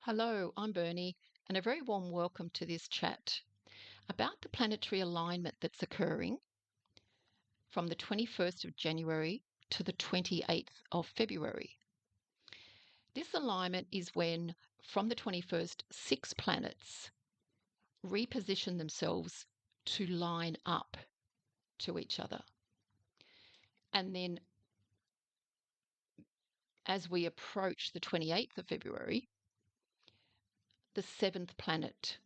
Hello, I'm Bernie, and a very warm welcome to this chat about the planetary alignment that's occurring from the 21st of January to the 28th of February. This alignment is when, from the 21st, 6 planets reposition themselves to line up to each other. And then, as we approach the 28th of February, the 7th planet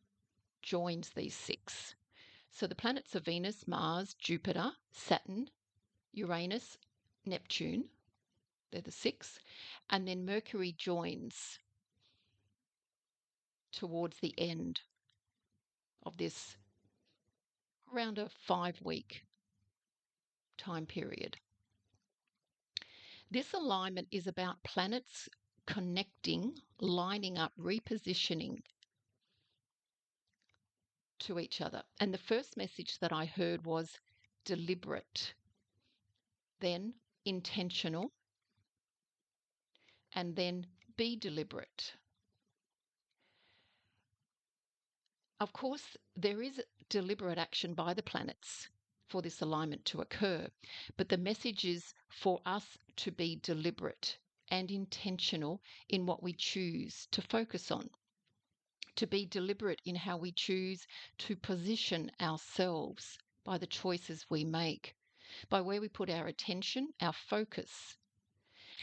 joins these 6. So the planets are Venus, Mars, Jupiter, Saturn, Uranus, Neptune, they're the 6, and then Mercury joins towards the end of this around a 5-week time period. This alignment is about planets connecting, lining up, repositioning to each other. And the first message that I heard was deliberate, then intentional, and then be deliberate. Of course, there is deliberate action by the planets for this alignment to occur, but the message is for us to be deliberate and intentional in what we choose to focus on, to be deliberate in how we choose to position ourselves by the choices we make, by where we put our attention, our focus.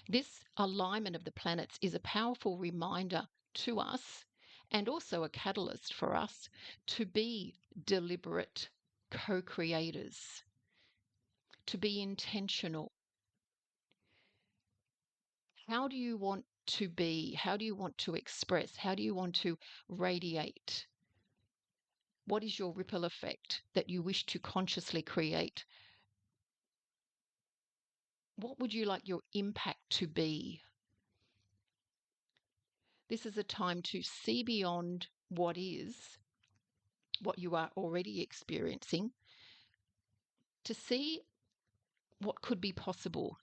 This alignment of the planets is a powerful reminder to us and also a catalyst for us to be deliberate co-creators, to be intentional. How do you want to be? How do you want to express? How do you want to radiate? What is your ripple effect that you wish to consciously create? What would you like your impact to be? This is a time to see beyond what is, what you are already experiencing, to see what could be possible,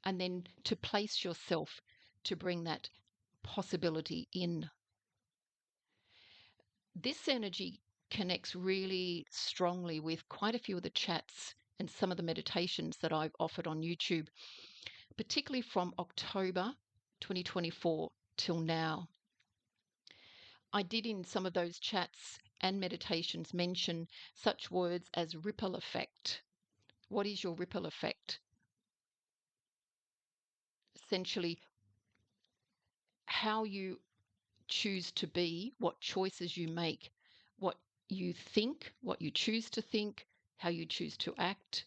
and then to place yourself to bring that possibility in. This energy connects really strongly with quite a few of the chats and some of the meditations that I've offered on YouTube, particularly from October 2024 till now. I did in some of those chats and meditations mention such words as ripple effect. What is your ripple effect? Essentially, how you choose to be, what choices you make, what you think, what you choose to think, how you choose to act,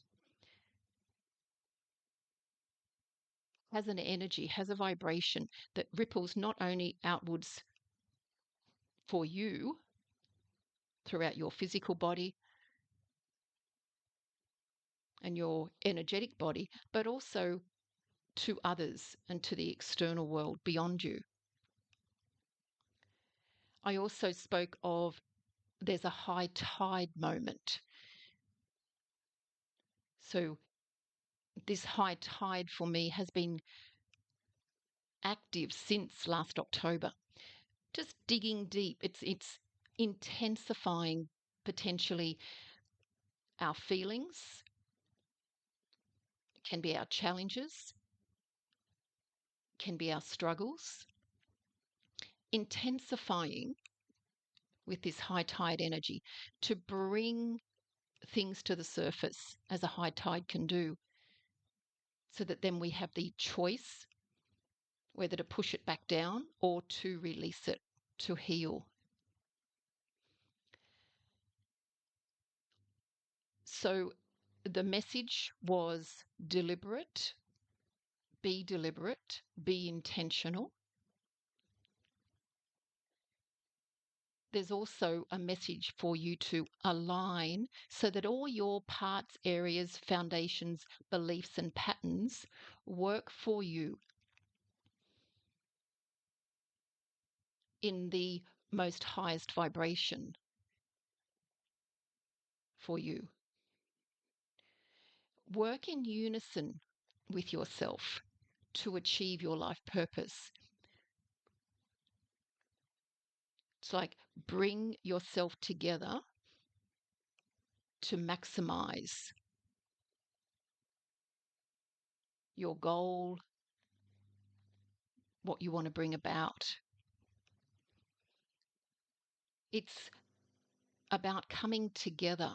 has an energy, has a vibration that ripples not only outwards for you throughout your physical body and your energetic body, but also to others and to the external world beyond you. I also spoke of there's a high tide moment. So this high tide for me has been active since last October. Just digging deep. It's intensifying potentially our feelings. It can be our challenges, can be our struggles. Intensifying with this high tide energy to bring things to the surface as a high tide can do, so that then we have the choice whether to push it back down or to release it, to heal. So the message was deliberate, be intentional. There's also a message for you to align so that all your parts, areas, foundations, beliefs, and patterns work for you in the most highest vibration for you. Work in unison with yourself to achieve your life purpose. It's like bring yourself together to maximize your goal, what you want to bring about. It's about coming together,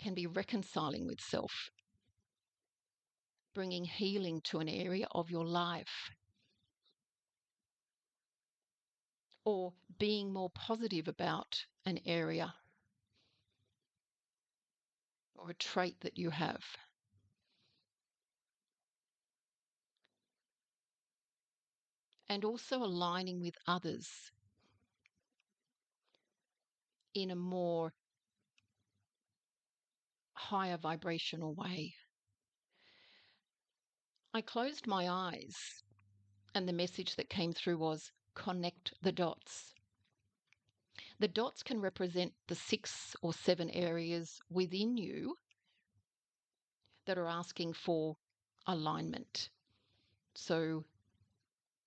can be reconciling with self, bringing healing to an area of your life, or being more positive about an area or a trait that you have. And also aligning with others in a more higher vibrational way. I closed my eyes and the message that came through was connect the dots. The dots can represent the 6 or 7 areas within you that are asking for alignment. So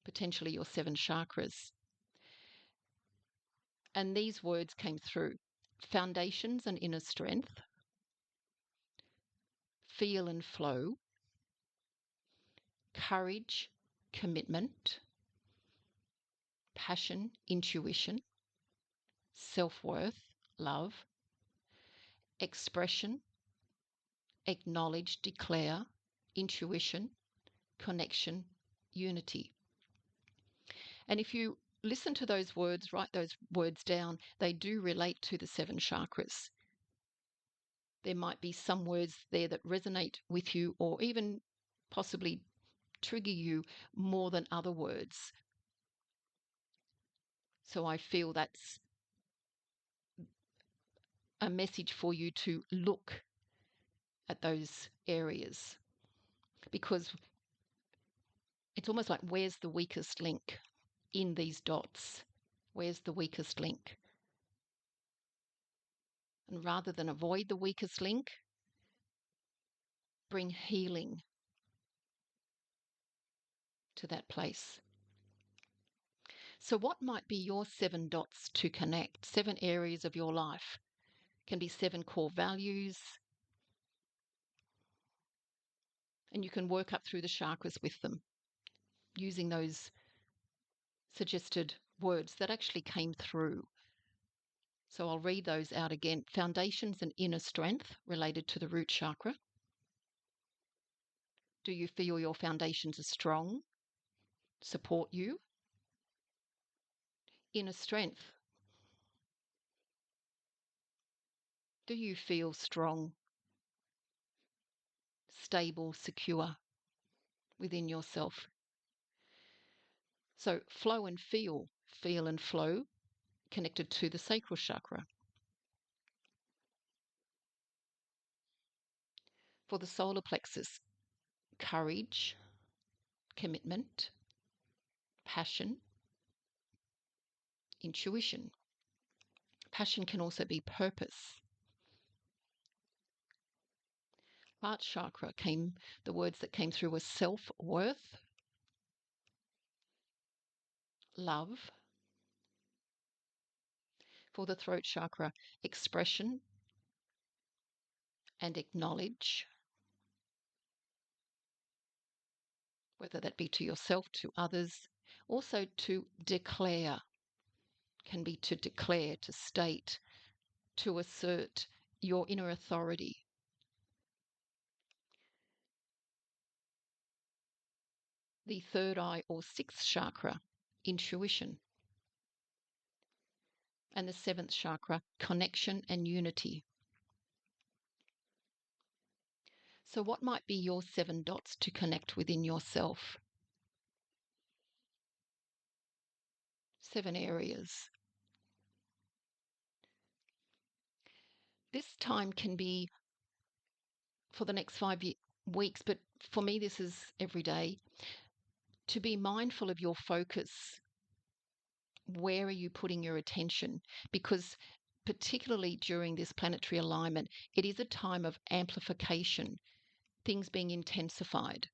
potentially your 7 chakras. And these words came through: foundations and inner strength, feel and flow, courage, commitment, passion, intuition, self-worth, love, expression, acknowledge, declare, intuition, connection, unity. And if you listen to those words, write those words down, they do relate to the 7 chakras. There might be some words there that resonate with you or even possibly trigger you more than other words. So I feel that's a message for you to look at those areas, because it's almost like, where's the weakest link in these dots? Where's the weakest link? And rather than avoid the weakest link, bring healing to that place. So what might be your 7 dots to connect? 7 areas of your life. Can be 7 core values. And you can work up through the chakras with them, using those suggested words that actually came through. So I'll read those out again. Foundations and inner strength related to the root chakra. Do you feel your foundations are strong, support you? Inner strength. Do you feel strong, stable, secure within yourself? So flow and feel and flow, connected to the sacral chakra. For the solar plexus, courage, commitment, passion, intuition. Passion can also be purpose. Heart chakra, the words that came through were self-worth, love. For the throat chakra, expression and acknowledge, whether that be to yourself, to others. Also to declare, can be to declare, to state, to assert your inner authority. The third eye or 6th chakra, intuition. And the 7th chakra, connection and unity. So what might be your 7 dots to connect within yourself? 7 areas. This time can be for the next 5 weeks, but for me this is every day. To be mindful of your focus. Where are you putting your attention? Because particularly during this planetary alignment, it is a time of amplification, things being intensified.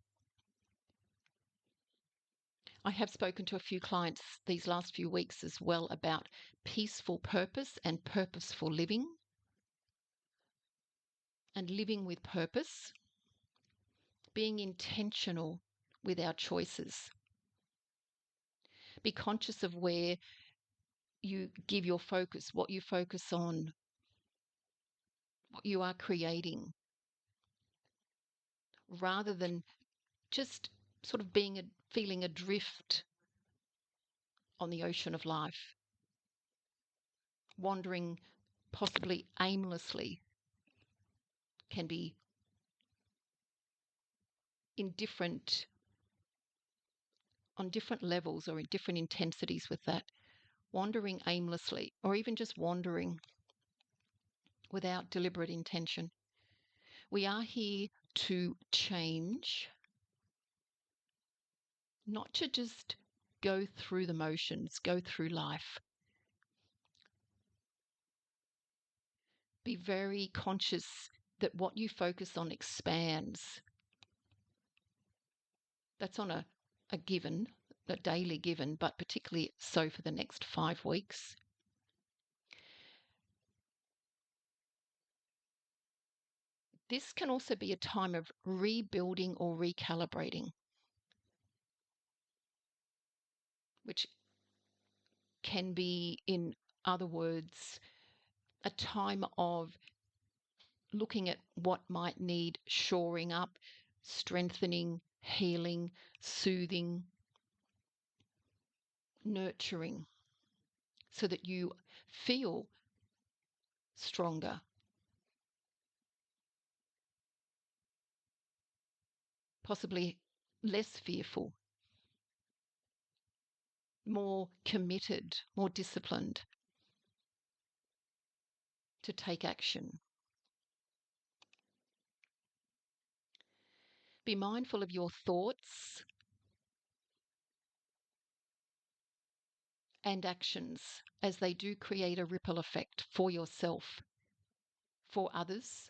I have spoken to a few clients these last few weeks as well about peaceful purpose and purposeful living, and living with purpose, being intentional with our choices. Be conscious of where you give your focus, what you focus on, what you are creating, rather than just sort of feeling adrift on the ocean of life, wandering possibly aimlessly, can be in on different levels or in different intensities with that, wandering aimlessly, or even just wandering without deliberate intention. We are here to change, not to just go through the motions, go through life. Be very conscious that what you focus on expands. That's on a given, a daily given, but particularly so for the next 5 weeks. This can also be a time of rebuilding or recalibrating, which can be, in other words, a time of looking at what might need shoring up, strengthening, healing, soothing, nurturing, so that you feel stronger, possibly less fearful, more committed, more disciplined to take action. Be mindful of your thoughts and actions, as they do create a ripple effect for yourself, for others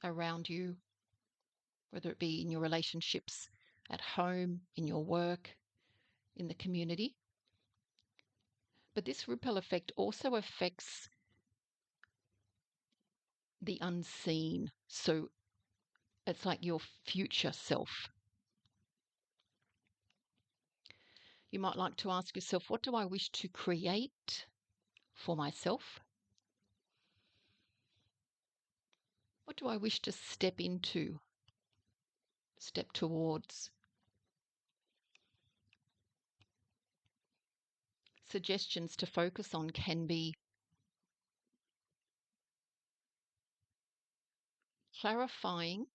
around you, whether it be in your relationships at home, in your work, in the community. But this ripple effect also affects the unseen. So it's like your future self. You might like to ask yourself, what do I wish to create for myself? What do I wish to step into, step towards? Suggestions to focus on can be clarifying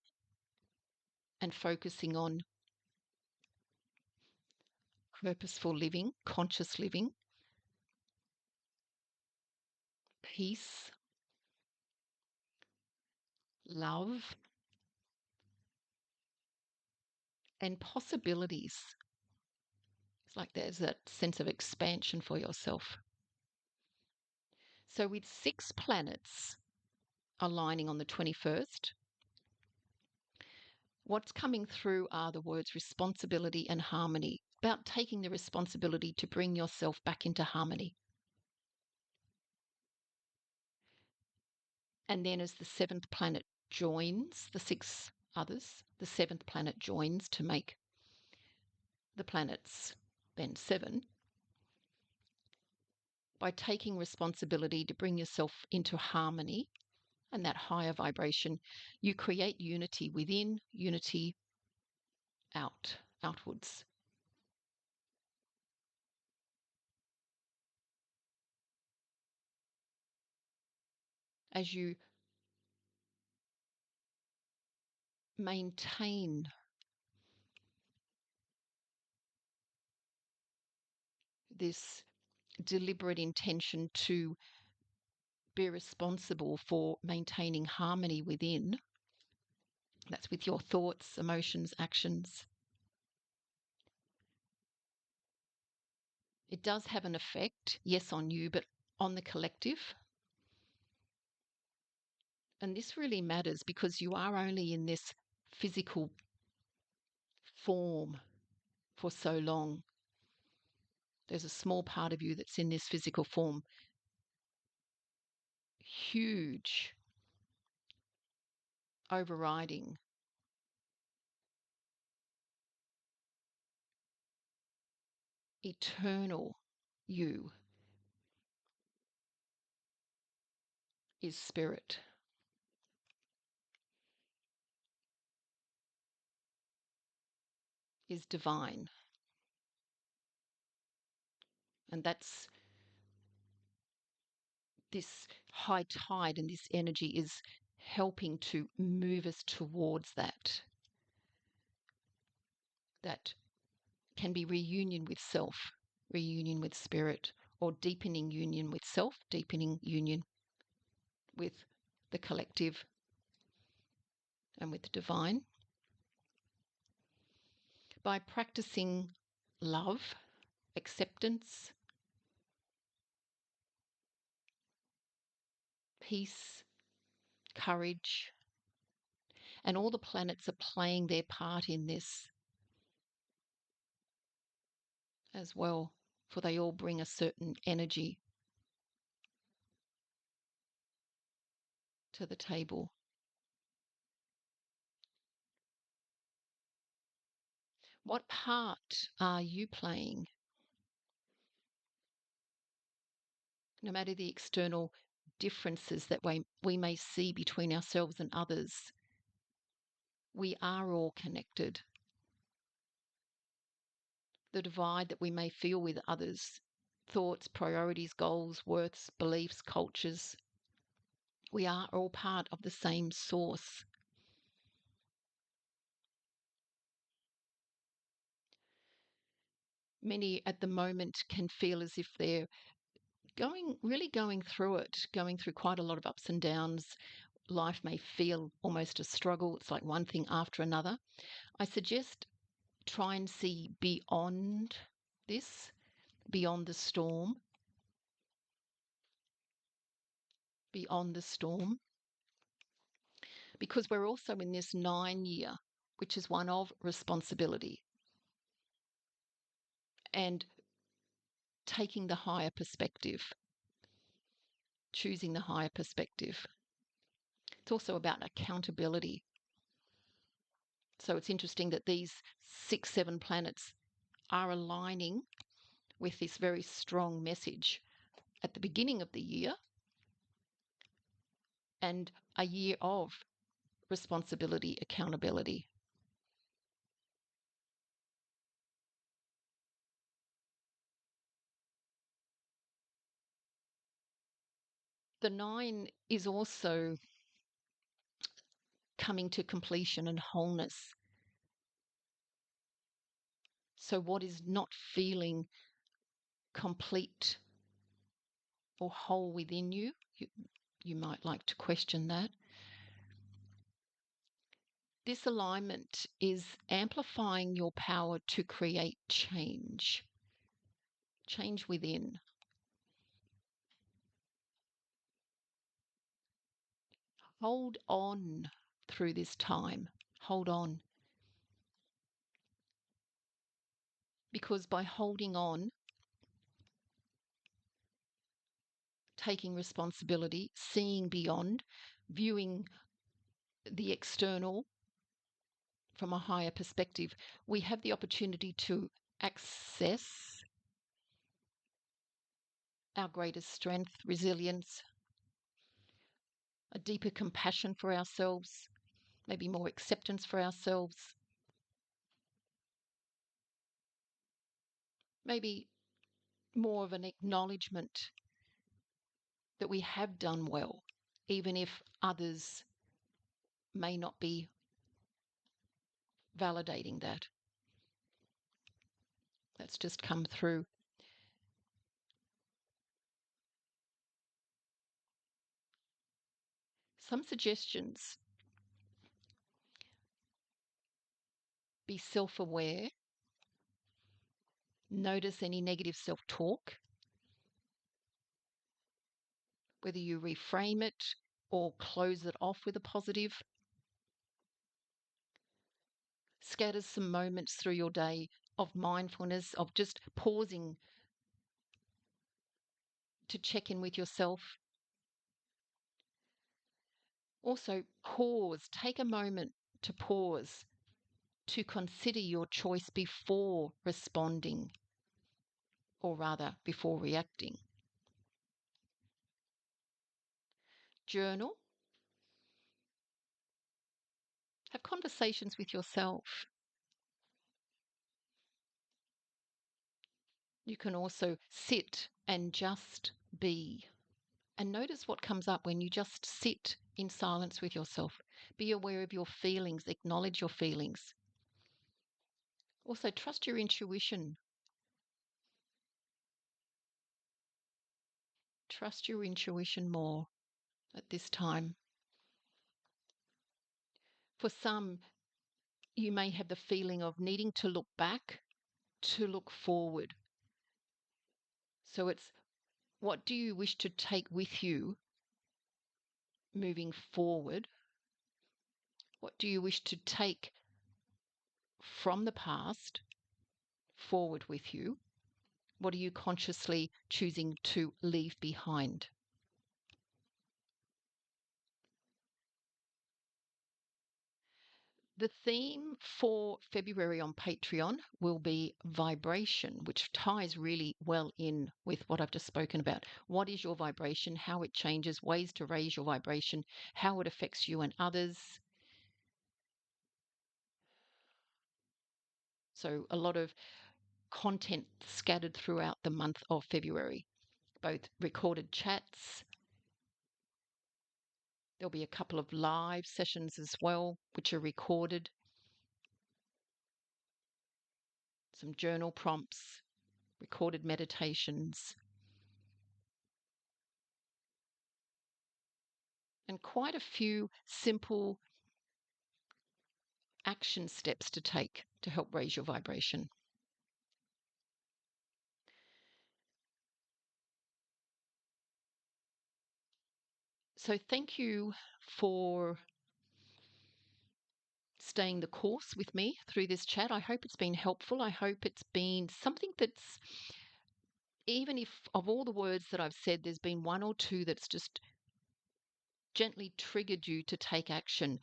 and focusing on purposeful living, conscious living, peace, love, and possibilities. It's like there's that sense of expansion for yourself. So with 6 planets aligning on the 21st, what's coming through are the words responsibility and harmony, about taking the responsibility to bring yourself back into harmony. And then as the 7th planet joins the 6 others, the 7th planet joins to make the planets then 7. By taking responsibility to bring yourself into harmony and that higher vibration, you create unity within, unity outwards. As you maintain this deliberate intention to be responsible for maintaining harmony within, that's with your thoughts, emotions, actions, it does have an effect, yes, on you, but on the collective. And this really matters because you are only in this physical form for so long. There's a small part of you that's in this physical form. Huge, overriding, eternal you is spirit. Is divine. And that's this high tide, and this energy is helping to move us towards that. That can be reunion with self, reunion with spirit, or deepening union with self, deepening union with the collective and with the divine. By practicing love, acceptance, peace, courage, and all the planets are playing their part in this as well, for they all bring a certain energy to the table. What part are you playing? No matter the external differences that we may see between ourselves and others, we are all connected. The divide that we may feel with others, thoughts, priorities, goals, worths, beliefs, cultures, we are all part of the same source. Many at the moment can feel as if they're really going through it, going through quite a lot of ups and downs. Life may feel almost a struggle. It's like one thing after another. I suggest try and see beyond this, beyond the storm, beyond the storm, because we're also in this 9-year, which is one of responsibility and taking the higher perspective, choosing the higher perspective. It's also about accountability. So it's interesting that these 6, 7 planets are aligning with this very strong message at the beginning of the year, and a year of responsibility, accountability. The 9 is also coming to completion and wholeness. So what is not feeling complete or whole within you, you might like to question that. This alignment is amplifying your power to create change, change within. Hold on through this time. Hold on. Because by holding on, taking responsibility, seeing beyond, viewing the external from a higher perspective, we have the opportunity to access our greatest strength, resilience, a deeper compassion for ourselves, maybe more acceptance for ourselves, maybe more of an acknowledgement that we have done well, even if others may not be validating that. That's just come through. Some suggestions: be self-aware, notice any negative self-talk, whether you reframe it or close it off with a positive. Scatter some moments through your day of mindfulness, of just pausing to check in with yourself. Also, pause. Take a moment to pause, to consider your choice before responding, or rather, before reacting. Journal. Have conversations with yourself. You can also sit and just be. And notice what comes up when you just sit in silence with yourself. Be aware of your feelings, acknowledge your feelings. Also, trust your intuition. Trust your intuition more at this time. For some, you may have the feeling of needing to look back to look forward. So it's, what do you wish to take with you moving forward? What do you wish to take from the past forward with you? What are you consciously choosing to leave behind? The theme for February on Patreon will be vibration, which ties really well in with what I've just spoken about. What is your vibration? How it changes, ways to raise your vibration, how it affects you and others. So a lot of content scattered throughout the month of February, both recorded chats. There'll be a couple of live sessions as well, which are recorded. Some journal prompts, recorded meditations, and quite a few simple action steps to take to help raise your vibration. So thank you for staying the course with me through this chat. I hope it's been helpful. I hope it's been something that's, even if of all the words that I've said, there's been one or two that's just gently triggered you to take action,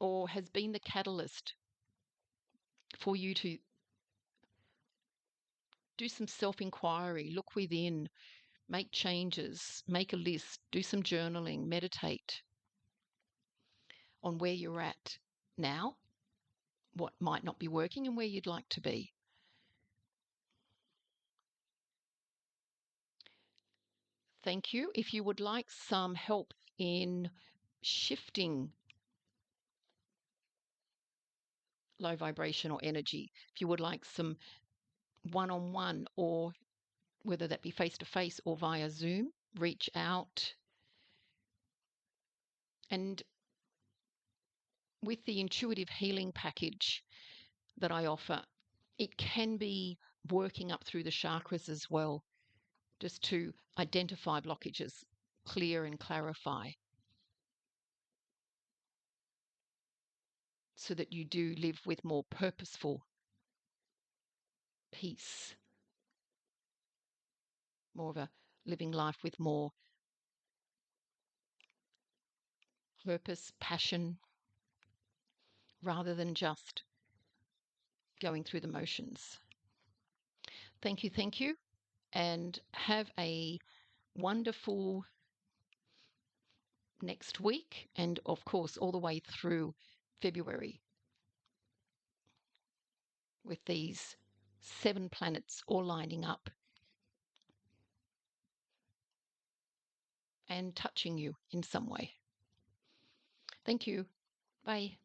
or has been the catalyst for you to do some self-inquiry, look within, make changes, make a list, do some journaling, meditate on where you're at now, what might not be working, and where you'd like to be. Thank you. If you would like some help in shifting low vibration or energy, if you would like some one-on-one, or whether that be face-to-face or via Zoom, reach out. And with the intuitive healing package that I offer, it can be working up through the chakras as well, just to identify blockages, clear and clarify, so that you do live with more purposeful peace, more of a living life with more purpose, passion, rather than just going through the motions. Thank you, and have a wonderful next week, and of course all the way through February, with these 7 planets all lining up and touching you in some way. Thank you. Bye.